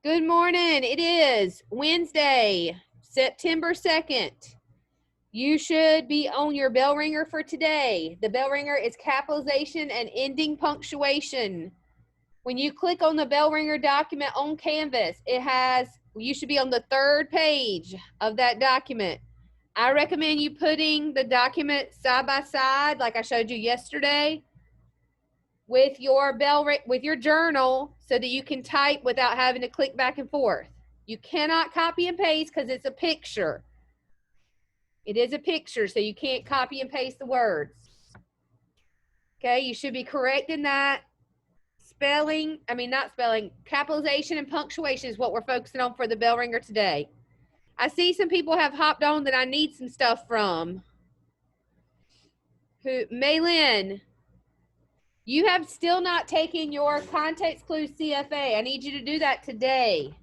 Good morning. It is Wednesday, September 2nd. You should be on your bell ringer for today. The bell ringer is capitalization and ending punctuation. When you click on the bell ringer document on Canvas, you should be on the third page of that document. I recommend you putting the document side by side, like I showed you yesterday, with your journal so that you can type without having to click back and forth. You cannot copy and paste because it's a picture. It is a picture, so you can't copy and paste the words. Okay, you should be correcting that. Capitalization and punctuation is what we're focusing on for the bell ringer today. I see some people have hopped on that I need some stuff from. Maylin, you have still not taken your context clues CFA. I need you to do that today.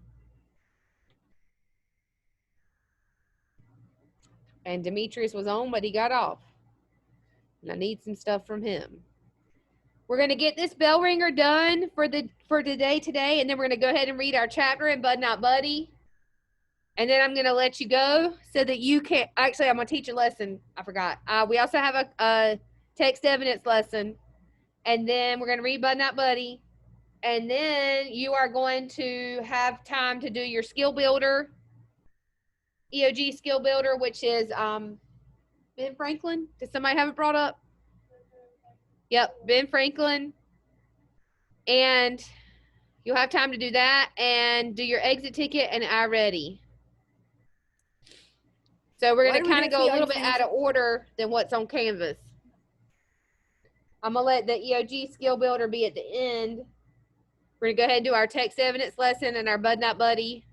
And Demetrius was on, but he got off. And I need some stuff from him. We're going to get this bell ringer done for today, and then we're going to go ahead and read our chapter in Bud Not Buddy. And then I'm going to let you go so that you can, actually, I'm going to teach a lesson. I forgot. We also have a text evidence lesson. And then we're going to read Bud Not Buddy. And then you are going to have time to do your skill builder, EOG skill builder, which is Ben Franklin. Did somebody have it brought up? Yep, Ben Franklin. And you'll have time to do that and do your exit ticket and iReady. So we're going to kind of go a little bit out of order than what's on Canvas. I'm going to let the EOG skill builder be at the end. We're going to go ahead and do our text evidence lesson and our Bud Not Buddy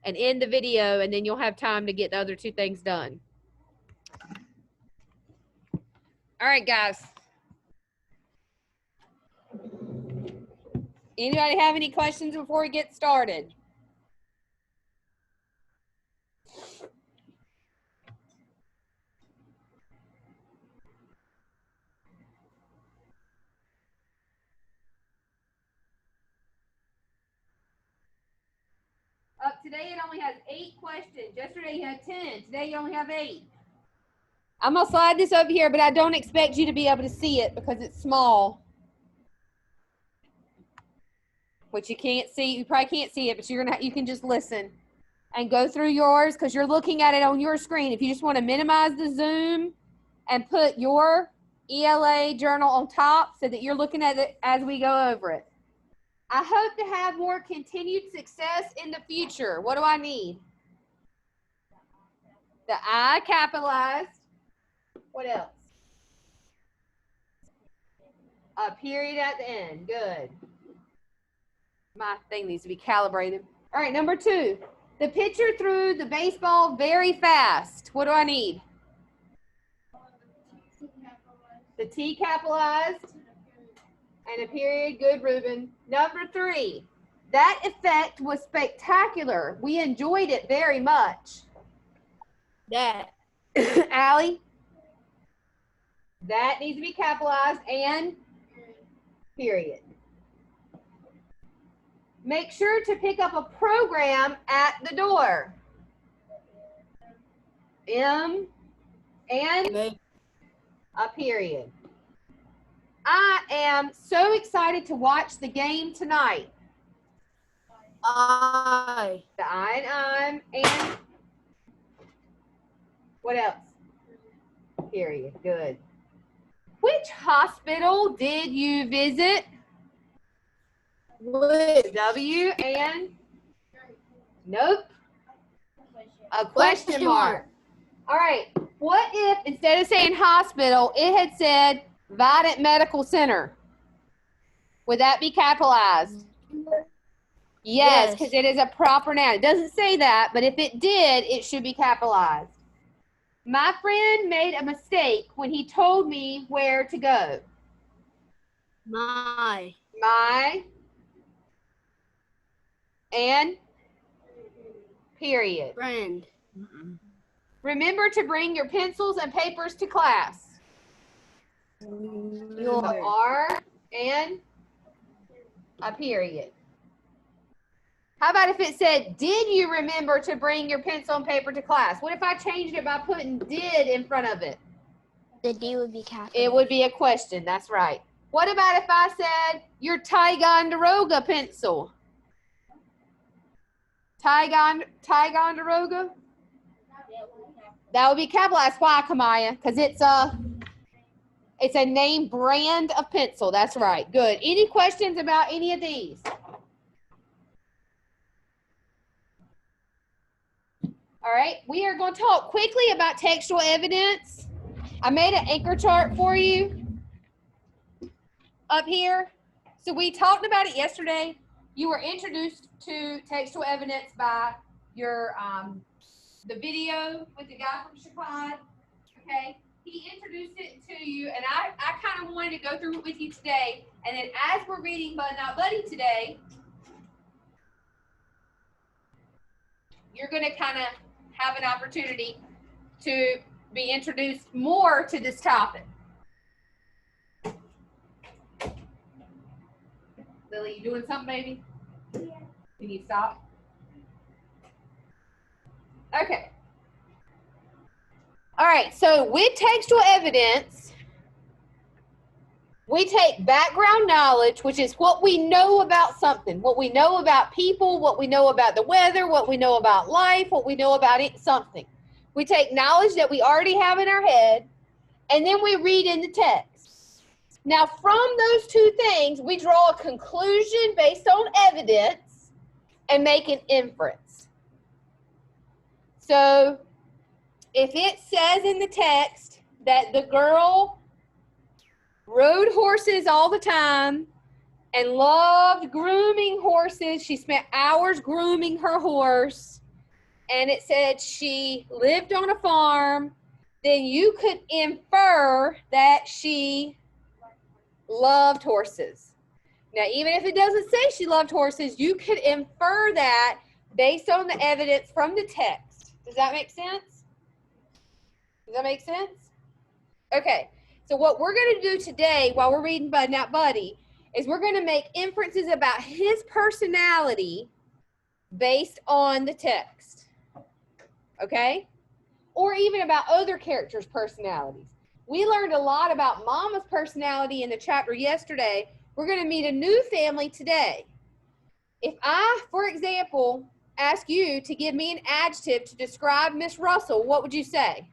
and end the video, and then you'll have time to get the other two things done. All right, guys. Anybody have any questions before we get started? Today it only has 8 questions. Yesterday you had 10. Today you only have 8. I'm going to slide this over here, but I don't expect you to be able to see it because it's small. Which you can't see. You probably can't see it, but you can just listen and go through yours because you're looking at it on your screen. If you just want to minimize the zoom and put your ELA journal on top so that you're looking at it as we go over it. I hope to have more continued success in the future. What do I need? The I capitalized. What else? A period at the end. Good. My thing needs to be calibrated. All right, number 2. The pitcher threw the baseball very fast. What do I need? The T capitalized and a period. Good, Ruben. Number 3. That effect was spectacular. We enjoyed it very much. That. Allie? That needs to be capitalized and period. Make sure to pick up a program at the door. M and a period. I am so excited to watch the game tonight. I. The I and I'm and what else? Period. Good. Which hospital did you visit? W and nope. A question mark. All right. What if instead of saying hospital, it had said Vidant Medical Center? Would that be capitalized? Yes, because it is a proper noun. It doesn't say that, but if it did, it should be capitalized. My friend made a mistake when he told me where to go. My. And period. Friend. Remember to bring your pencils and papers to class. Your R and a period. How about if it said, did you remember to bring your pencil and paper to class? What if I changed it by putting did in front of it? The D would be capital. It would be a question. That's right. What about if I said your Ticonderoga pencil? Ticonderoga? That would be capitalized. Why, Kamaya? Because it's a name brand of pencil. That's right. Good. Any questions about any of these? All right. We are going to talk quickly about textual evidence. I made an anchor chart for you up here. So we talked about it yesterday. You were introduced to textual evidence by your the video with the guy from Chicago. Okay. He introduced it to you, and I kind of wanted to go through it with you today. And then as we're reading Bud Not Buddy today, you're going to kind of have an opportunity to be introduced more to this topic. Lily, you doing something, baby? Yeah. Can you stop? Okay. All right, so with textual evidence, we take background knowledge, which is what we know about something, what we know about people, what we know about the weather, what we know about life, what we know about something. We take knowledge that we already have in our head, and then we read in the text. Now, from those two things, we draw a conclusion based on evidence and make an inference. So, if it says in the text that the girl rode horses all the time and loved grooming horses, she spent hours grooming her horse, and it said she lived on a farm, then you could infer that she loved horses. Now, even if it doesn't say she loved horses, you could infer that based on the evidence from the text. Does that make sense? Does that make sense? Okay, so what we're going to do today while we're reading Bud Not Buddy is we're going to make inferences about his personality based on the text. Okay? Or even about other characters' personalities. We learned a lot about Mama's personality in the chapter yesterday. We're going to meet a new family today. If I, for example, ask you to give me an adjective to describe Miss Russell, what would you say?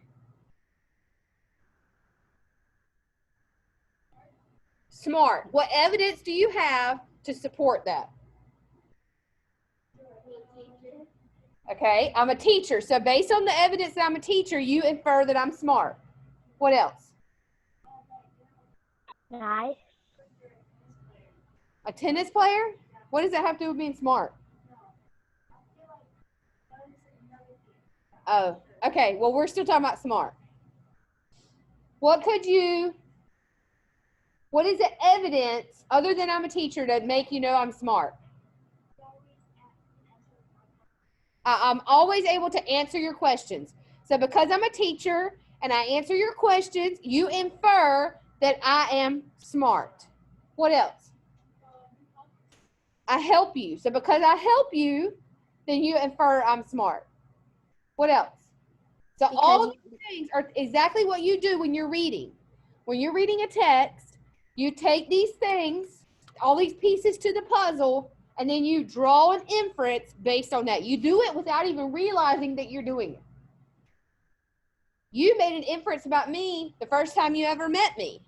Smart. What evidence do you have to support that? Okay, I'm a teacher. So based on the evidence that I'm a teacher, you infer that I'm smart. What else? Nice. A tennis player? What does that have to do with being smart? Oh, okay. Well, we're still talking about smart. What is the evidence other than I'm a teacher to make you know I'm smart? I'm always able to answer your questions. So because I'm a teacher and I answer your questions, you infer that I am smart. What else? I help you. So because I help you, then you infer I'm smart. What else? So all these things are exactly what you do when you're reading. When you're reading a text, you take these things, all these pieces to the puzzle, and then you draw an inference based on that. You do it without even realizing that you're doing it. You made an inference about me the first time you ever met me.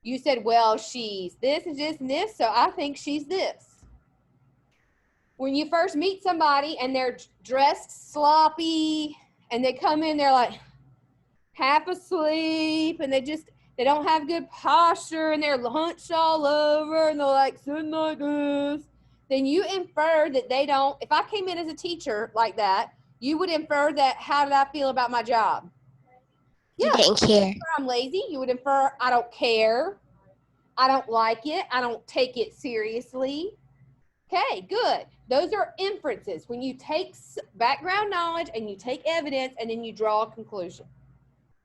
You said, well, she's this and this and this, so I think she's this. When you first meet somebody and they're dressed sloppy and they come in, they're like half asleep and they don't have good posture and they're hunched all over and they're like sitting like this, then you infer that they don't. If I came in as a teacher like that, you would infer that, how did I feel about my job? Yeah. You didn't care. I'm lazy. You would infer I don't care. I don't like it. I don't take it seriously. Okay, good. Those are inferences. When you take background knowledge and you take evidence and then you draw a conclusion.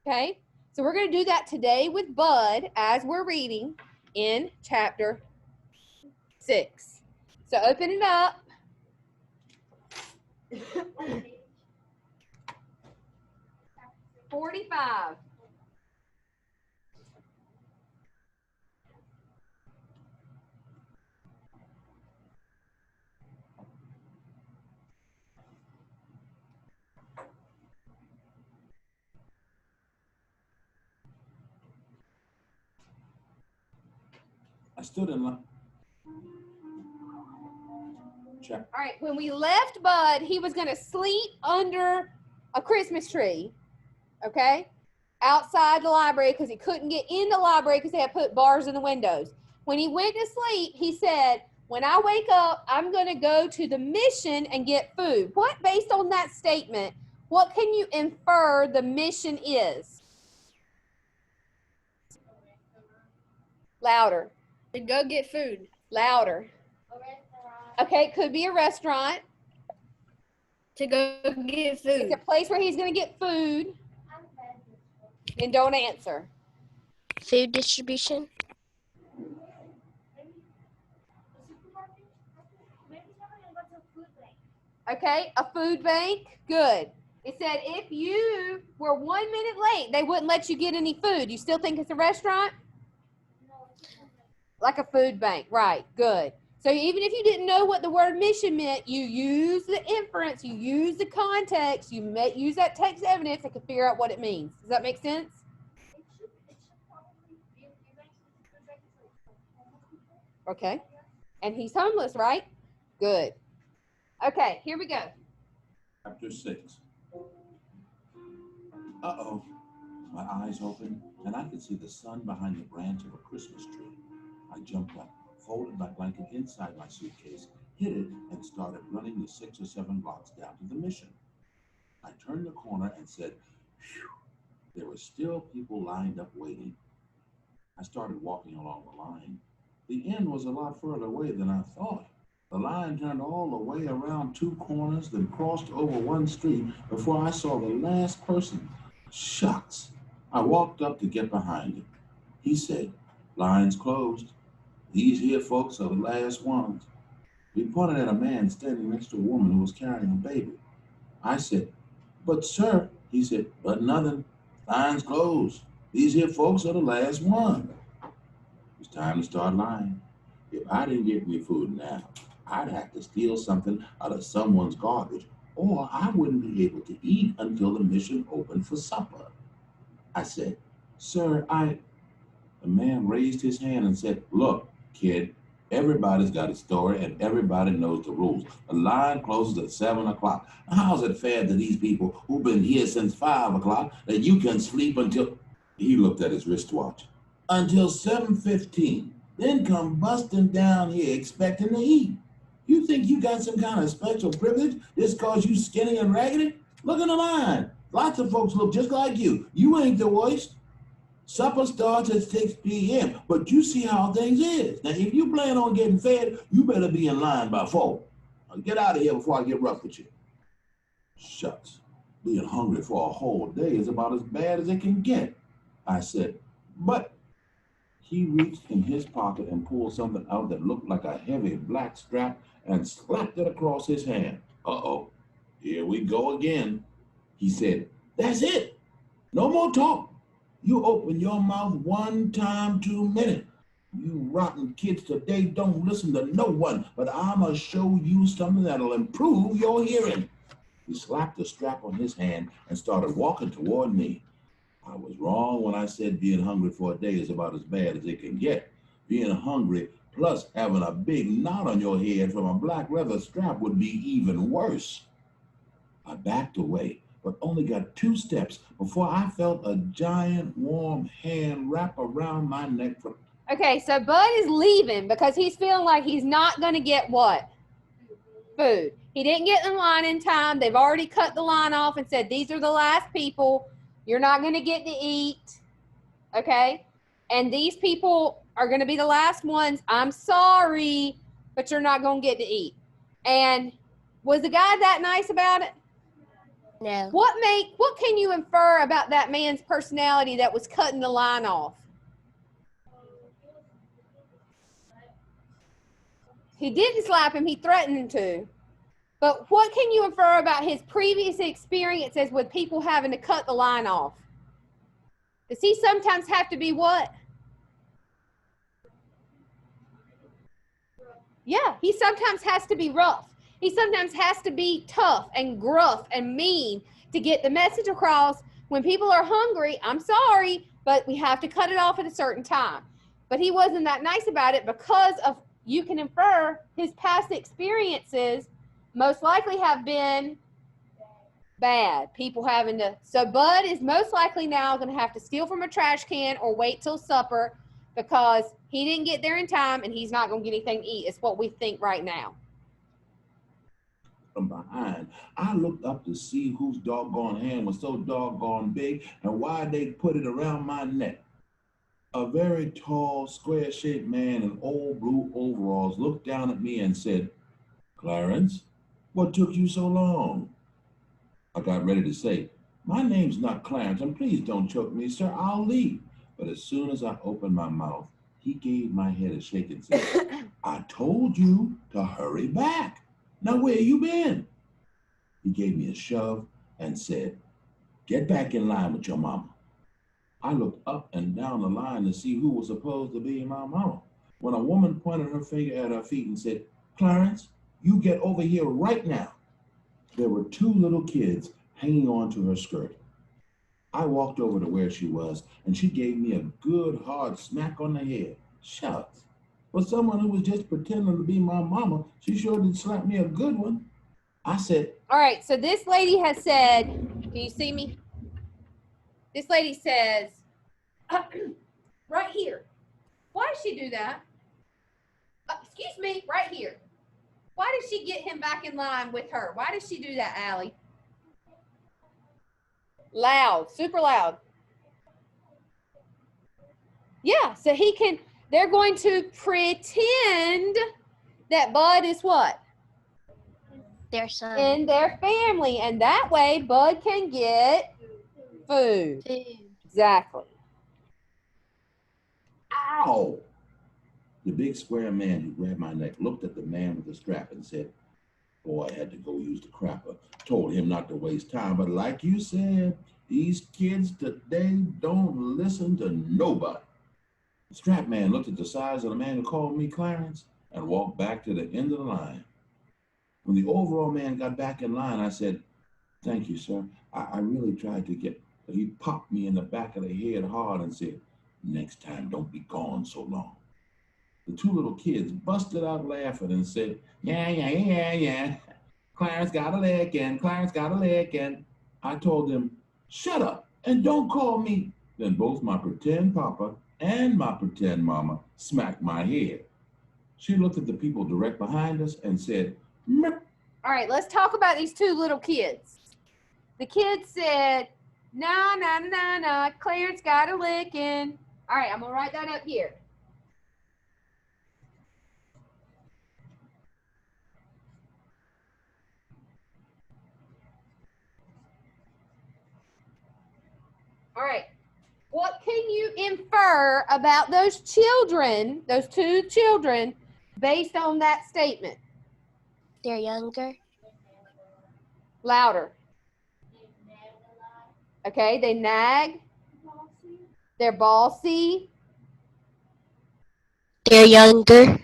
Okay, so we're going to do that today with Bud as we're reading in chapter 6. So open it up 45. I stood in line. Check. All right, when we left Bud, he was going to sleep under a Christmas tree, okay, outside the library because he couldn't get in the library because they had put bars in the windows. When he went to sleep, he said, when I wake up, I'm going to go to the mission and get food. What, based on that statement, what can you infer the mission is? Louder. To go get food. Louder. Okay, it could be a restaurant. To go get food. It's a place where he's going to get food. And don't answer. Food distribution. Okay, a food bank. Good. It said if you were 1 minute late, they wouldn't let you get any food. You still think it's a restaurant? Like a food bank. Right, good. So even if you didn't know what the word mission meant, you use the inference, you use the context, you use that text evidence and can figure out what it means. Does that make sense? Okay. And he's homeless, right? Good. Okay, here we go. Chapter 6. Uh-oh. My eyes opened, and I could see the sun behind the branch of a Christmas tree. I jumped up, folded my blanket inside my suitcase, hid it, and started running the 6 or 7 blocks down to the mission. I turned the corner and said, phew, there were still people lined up waiting. I started walking along the line. The end was a lot further away than I thought. The line turned all the way around 2 corners, then crossed over 1 street before I saw the last person. Shucks. I walked up to get behind him. He said, line's closed. These here folks are the last ones. We pointed at a man standing next to a woman who was carrying a baby. I said, but sir, he said, but nothing. Line's closed. These here folks are the last one. It's time to start lying. If I didn't get any food now, I'd have to steal something out of someone's garbage, or I wouldn't be able to eat until the mission opened for supper. I said, sir, The man raised his hand and said, look, kid, everybody's got a story and everybody knows the rules. The line closes at 7 o'clock. How's it fair to these people who've been here since 5 o'clock that you can sleep until, he looked at his wristwatch, until 7:15, then come busting down here expecting to eat. You think you got some kind of special privilege just cause you skinny and raggedy? Look in the line. Lots of folks look just like you. You ain't the worst. Supper starts at 6 p.m., but you see how things is. Now, if you plan on getting fed, you better be in line by 4. Now, get out of here before I get rough with you. Shucks. Being hungry for a whole day is about as bad as it can get. I said, but he reached in his pocket and pulled something out that looked like a heavy black strap and slapped it across his hand. Uh-oh, here we go again. He said, that's it. No more talk. You open your mouth 1 time too many. You rotten kids today don't listen to no one, but I'ma show you something that'll improve your hearing. He slapped the strap on his hand and started walking toward me. I was wrong when I said being hungry for a day is about as bad as it can get. Being hungry plus having a big knot on your head from a black leather strap would be even worse. I backed away, but only got 2 steps before I felt a giant warm hand wrap around my neck. Okay, so Bud is leaving because he's feeling like he's not going to get what? Food. He didn't get in line in time. They've already cut the line off and said, these are the last people. You're not going to get to eat. Okay? And these people are going to be the last ones. I'm sorry, but you're not going to get to eat. And was the guy that nice about it? No. What can you infer about that man's personality that was cutting the line off? He didn't slap him, he threatened him to. But what can you infer about his previous experiences with people having to cut the line off? Does he sometimes have to be what? Yeah, he sometimes has to be rough. He sometimes has to be tough and gruff and mean to get the message across. When people are hungry, I'm sorry, but we have to cut it off at a certain time. But he wasn't that nice about it because of, you can infer, his past experiences most likely have been bad. People having to, so Bud is most likely now going to have to steal from a trash can or wait till supper because he didn't get there in time and he's not going to get anything to eat. It's what we think right now. From behind, I looked up to see whose doggone hand was so doggone big and why they put it around my neck. A very tall, square-shaped man in old blue overalls looked down at me and said, "Clarence, what took you so long?" I got ready to say, "My name's not Clarence, and please don't choke me, sir. I'll leave." But as soon as I opened my mouth, he gave my head a shake and said, "I told you to hurry back. Now where you been?" He gave me a shove and said, "Get back in line with your mama." I looked up and down the line to see who was supposed to be my mama, when a woman pointed her finger at her feet and said, "Clarence, you get over here right now." There were two little kids hanging on to her skirt. I walked over to where she was, and she gave me a good hard smack on the head. Shucks. For someone who was just pretending to be my mama, she sure did slap me a good one. I said, All right, so this lady has said, can you see me? This lady says, right here. Why does she do that? Excuse me, right here. Why did she get him back in line with her? Why did she do that, Allie? Loud, super loud. Yeah, so they're going to pretend that Bud is what? Their son. In their family, and that way Bud can get food. Exactly. "Ow!" The big square man who grabbed my neck looked at the man with the strap and said, "Boy, I had to go use the crapper. Told him not to waste time, but like you said, these kids today don't listen to nobody." The strap man looked at the size of the man who called me Clarence and walked back to the end of the line. When the overall man got back in line, I said, "Thank you, sir. I really tried to get," but he popped me in the back of the head hard and said, "Next time, don't be gone so long." The two little kids busted out laughing and said, "Yeah, yeah, yeah, yeah. Clarence got a licking. Clarence got a licking." I told them, "Shut up and don't call me." Then both my pretend papa and my pretend mama smacked my head. She looked at the people direct behind us and said, "Meh." All right, let's talk about these two little kids. The kid said, "No, no, no, no, Clarence got a licking." All right, I'm going to write that up here. All right. What can you infer about those children, those two children, based on that statement? They're younger. Louder. Okay, they nag. They're bossy. They're younger.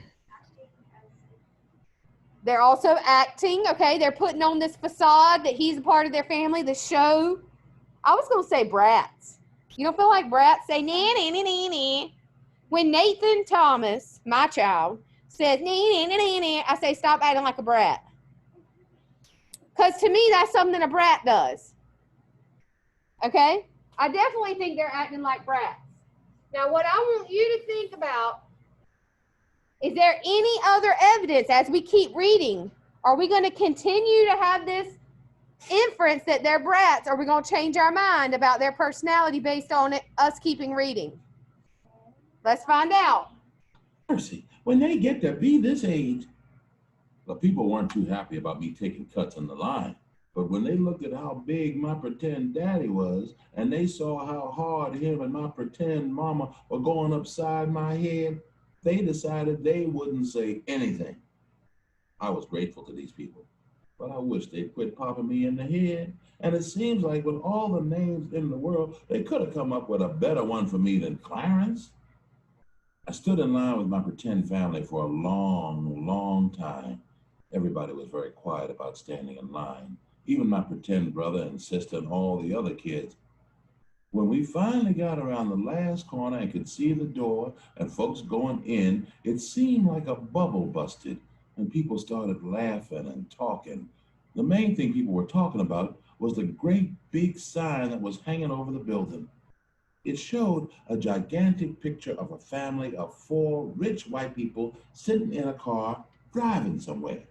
They're also acting. Okay, they're putting on this facade that he's a part of their family, the show. I was going to say brats. You don't feel like brats say, "Nah, nah, nah, nah, nah." When Nathan Thomas, my child, says, "Nah, nah, nah, nah, nah," I say, "Stop acting like a brat." Because to me, that's something a brat does. Okay? I definitely think they're acting like brats. Now, what I want you to think about, is there any other evidence as we keep reading? Are we going to continue to have this inference that they're brats, or are we going to change our mind about their personality based on us keeping reading? Let's find out. Mercy, when they get to be this age. The people weren't too happy about me taking cuts in the line. But when they looked at how big my pretend daddy was, and they saw how hard him and my pretend mama were going upside my head, they decided they wouldn't say anything. I was grateful to these people. But I wish they'd quit popping me in the head. And it seems like with all the names in the world, they could have come up with a better one for me than Clarence. I stood in line with my pretend family for a long, long time. Everybody was very quiet about standing in line, even my pretend brother and sister and all the other kids. When we finally got around the last corner and could see the door and folks going in, it seemed like a bubble busted and people started laughing and talking. The main thing people were talking about was the great big sign that was hanging over the building. It showed a gigantic picture of a family of four rich white people sitting in a car driving somewhere.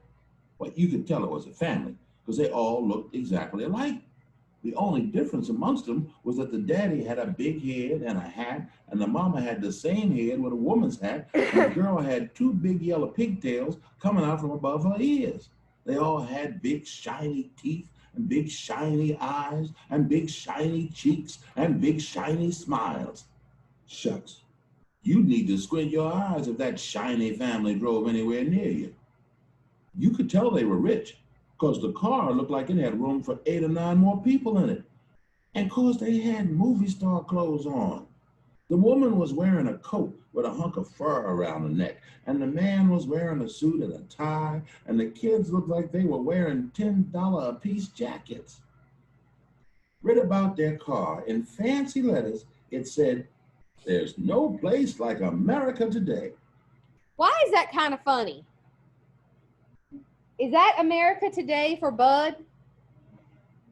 Well, you could tell it was a family because they all looked exactly alike. The only difference amongst them was that the daddy had a big head and a hat, and the mama had the same head with a woman's hat, and the girl had two big yellow pigtails coming out from above her ears. They all had big shiny teeth and big shiny eyes and big shiny cheeks and big shiny smiles. Shucks, you'd need to squint your eyes if that shiny family drove anywhere near you. You could tell they were rich because the car looked like it had room for 8 or 9 more people in it. And cause they had movie star clothes on. The woman was wearing a coat with a hunk of fur around the neck, and the man was wearing a suit and a tie, and the kids looked like they were wearing $10 a piece jackets. Read about their car in fancy letters, it said, "There's no place like America today." Why is that kind of funny? Is that America Today for Bud?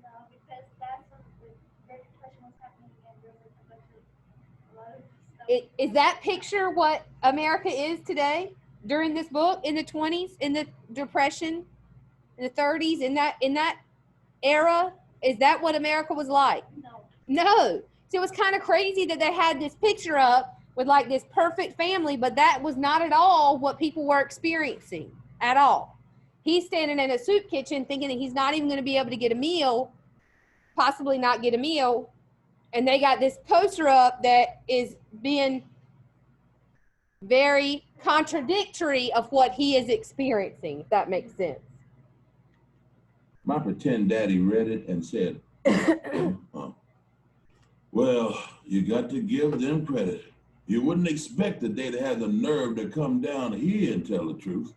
No, because that's when the Great Depression was happening and there was a lot of stuff. Is that picture what America is today during this book in the 20s, in the Depression, in the 30s, in that era? Is that what America was like? No. No. So it was kind of crazy that they had this picture up with like this perfect family, but that was not at all what people were experiencing at all. He's standing in a soup kitchen thinking that he's not even going to be able to get a meal, possibly not get a meal. And they got this poster up that is being very contradictory of what he is experiencing, if that makes sense. My pretend daddy read it and said, "Well, you got to give them credit. You wouldn't expect that they'd have the nerve to come down here and tell the truth."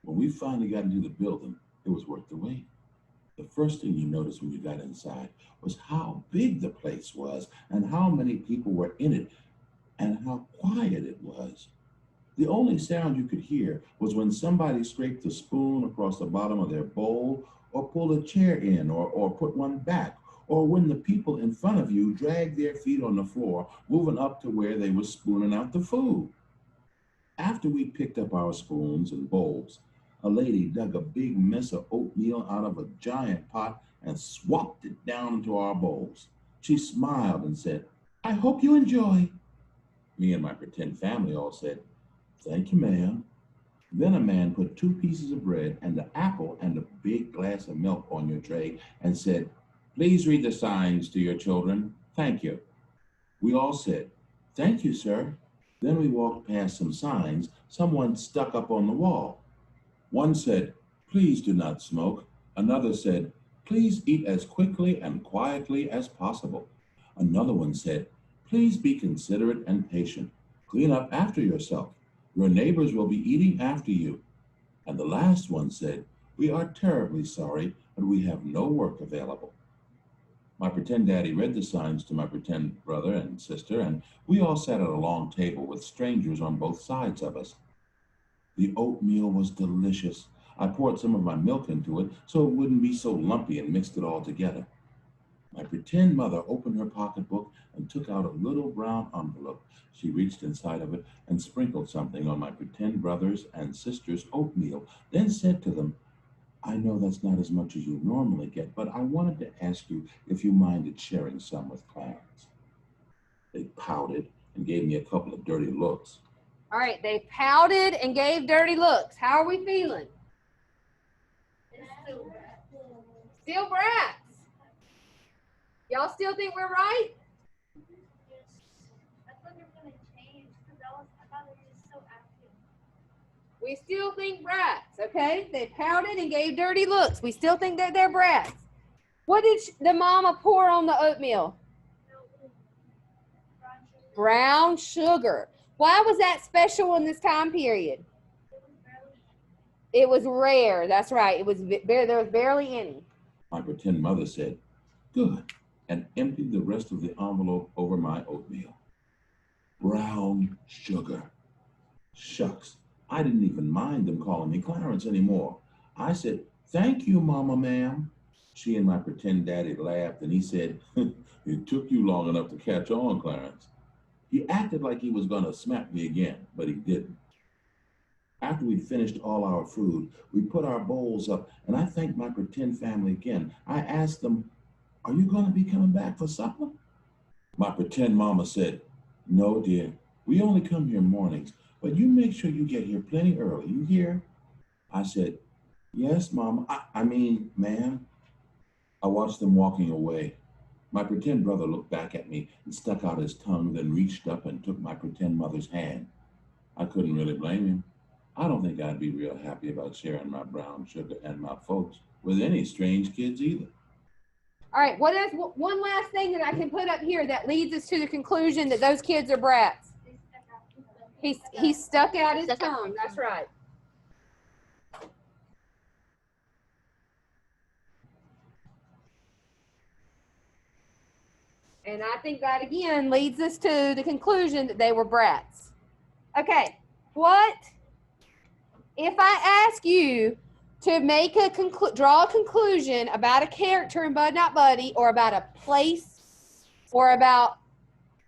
When we finally got into the building, it was worth the wait. The first thing you noticed when you got inside was how big the place was and how many people were in it and how quiet it was. The only sound you could hear was when somebody scraped a spoon across the bottom of their bowl or pulled a chair in or put one back, or when the people in front of you dragged their feet on the floor, moving up to where they were spooning out the food. After we picked up our spoons and bowls, a lady dug a big mess of oatmeal out of a giant pot and swapped it down into our bowls. She smiled and said, "I hope you enjoy." Me and my pretend family all said, "Thank you, ma'am." Then a man put 2 pieces of bread and an apple and a big glass of milk on your tray and said, "Please read the signs to your children. Thank you." We all said, "Thank you, sir." Then we walked past some signs someone stuck up on the wall. One said, "Please do not smoke." Another said, "Please eat as quickly and quietly as possible." Another one said, "Please be considerate and patient. Clean up after yourself. Your neighbors will be eating after you." And the last one said, "We are terribly sorry, but we have no work available." My pretend daddy read the signs to my pretend brother and sister, and we all sat at a long table with strangers on both sides of us. The oatmeal was delicious. I poured some of my milk into it so it wouldn't be so lumpy and mixed it all together. My pretend mother opened her pocketbook and took out a little brown envelope. She reached inside of it and sprinkled something on my pretend brother's and sister's oatmeal, then said to them, "I know that's not as much as you normally get, but I wanted to ask you if you minded sharing some with Clarence." They pouted and gave me a couple of dirty looks. All right, they pouted and gave dirty looks. How are we feeling? It's still bad. Still brats. Y'all still think we're right? I thought they were gonna change because I thought they were just so active. We still think brats, okay? They pouted and gave dirty looks. We still think that they're brats. What did the mama pour on the oatmeal? Brown sugar. Why was that special in this time period? It was rare. That's right. It was there was barely any. My pretend mother said, "Good," and emptied the rest of the envelope over my oatmeal. Brown sugar. Shucks, I didn't even mind them calling me Clarence anymore. I said, "Thank you, Mama, ma'am." She and my pretend daddy laughed, and he said, "It took you long enough to catch on, Clarence." He acted like he was going to smack me again, but he didn't. After we'd finished all our food, we put our bowls up, and I thanked my pretend family again. I asked them, "Are you going to be coming back for supper?" My pretend mama said, "No, dear. We only come here mornings, but you make sure you get here plenty early. You hear?" I said, "Yes, Mama. I mean, ma'am." I watched them walking away. My pretend brother looked back at me and stuck out his tongue, then reached up and took my pretend mother's hand. I couldn't really blame him. I don't think I'd be real happy about sharing my brown sugar and my folks with any strange kids either. All right, what is one last thing that I can put up here that leads us to the conclusion that those kids are brats? He stuck out his tongue. That's right. And I think that again leads us to the conclusion that they were brats. Okay, what if I ask you to make a draw a conclusion about a character in Bud Not Buddy, or about a place, or about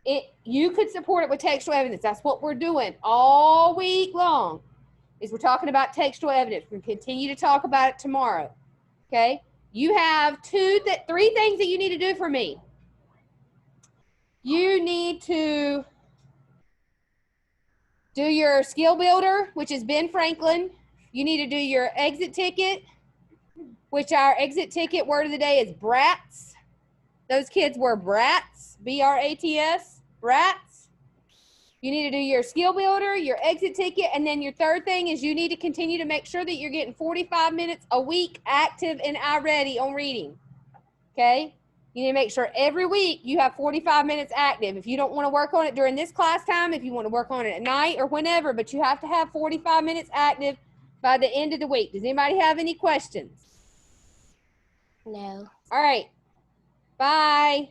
it? You could support it with textual evidence. That's what we're doing all week long. Is we're talking about textual evidence. We're going to continue to talk about it tomorrow. Okay, you have three things that you need to do for me. You need to do your skill builder, which is Ben Franklin. You need to do your exit ticket, which our exit ticket word of the day is brats. Those kids were brats, B-R-A-T-S, brats. You need to do your skill builder, your exit ticket, and then your third thing is you need to continue to make sure that you're getting 45 minutes a week active and iReady on reading, okay? You need to make sure every week you have 45 minutes active. If you don't want to work on it during this class time, if you want to work on it at night or whenever, but you have to have 45 minutes active by the end of the week. Does anybody have any questions? No. All right. Bye.